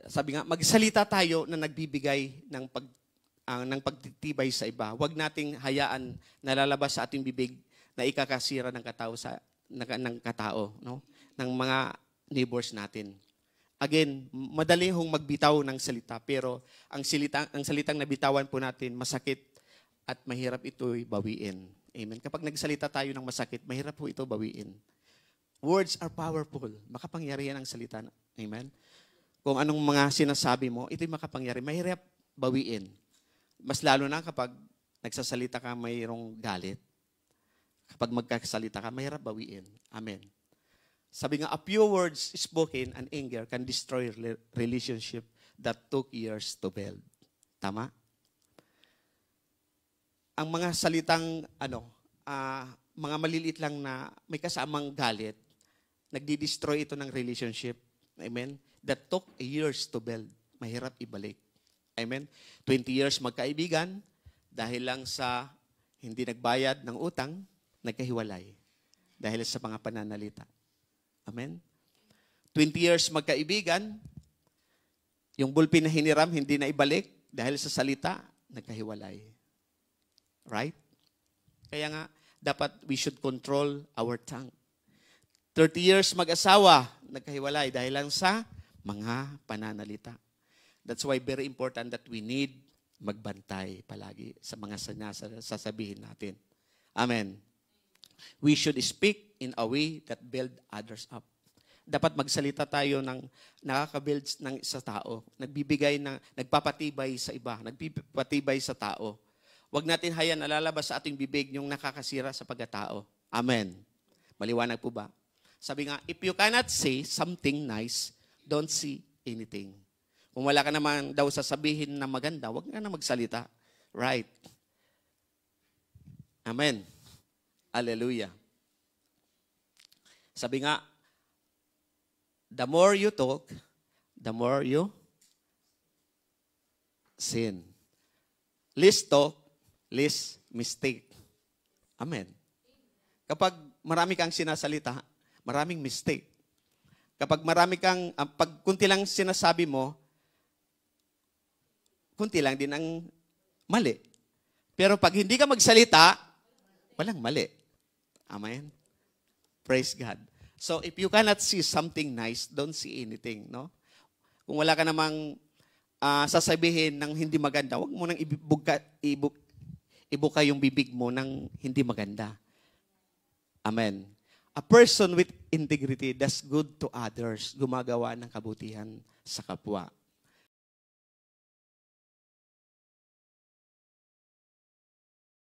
sabi nga, magsalita tayo na nagbibigay ng pagtitibay sa iba. Huwag nating hayaan na lalabas sa ating bibig na ikakasira ng katao, no? Ng mga neighbors natin. Again, madali hong magbitaw ng salita, pero ang salitang nabitawan po natin, masakit at mahirap ito'y bawiin. Amen. Kapag nagsalita tayo ng masakit, mahirap po ito bawiin. Words are powerful. Makapangyarihan ang salita. Amen. Kung anong mga sinasabi mo, ito'y makapangyari. Mahirap bawiin. Mas lalo na kapag nagsasalita ka mayroong galit. Kapag magkasalita ka, mahirap bawiin. Amen. Sabi nga, a few words spoken and anger can destroy relationship that took years to build. Tama? Ang mga salitang, mga maliliit lang na may kasamang galit, nagdi-destroy ito ng relationship. Amen? That took years to build. Mahirap ibalik. Amen? 20 years magkaibigan, dahil lang sa hindi nagbayad ng utang, nagkahiwalay. Dahil sa mga pananalita. Amen? 20 years magkaibigan, yung bulpin na hiniram, hindi na ibalik, dahil sa salita, nagkahiwalay. Right? Kaya nga, dapat we should control our tongue. 30 years mag-asawa, nagkahiwalay, dahil lang sa mga pananalita. That's why very important that we need magbantay palagi sa mga sasabihin natin. Amen. We should speak in a way that build others up. Dapat magsalita tayo ng nakaka-build ng isa tao, nagpapatibay sa iba, nagpapatibay sa tao. Huwag natin hayaan na lalabas sa ating bibig yung nakakasira sa pagkatao. Amen. Maliwanag po ba? Sabi nga, if you cannot say something nice, don't say anything. Kung wala ka naman daw sasabihin na maganda, huwag ka na magsalita. Right? Amen. Hallelujah. Sabi nga, the more you talk, the more you sin. Less talk, less mistake. Amen. Kapag marami kang sinasalita, maraming mistake. Kapag pag kunti lang sinasabi mo, kunti lang din ang mali. Pero pag hindi ka magsalita, walang mali. Amen? Praise God. So, if you cannot see something nice, don't see anything, no? Kung wala ka namang sasabihin ng hindi maganda, huwag mo nang ibuka yung bibig mo ng hindi maganda. Amen. A person with integrity does good to others, gumagawa ng kabutihan sa kapwa.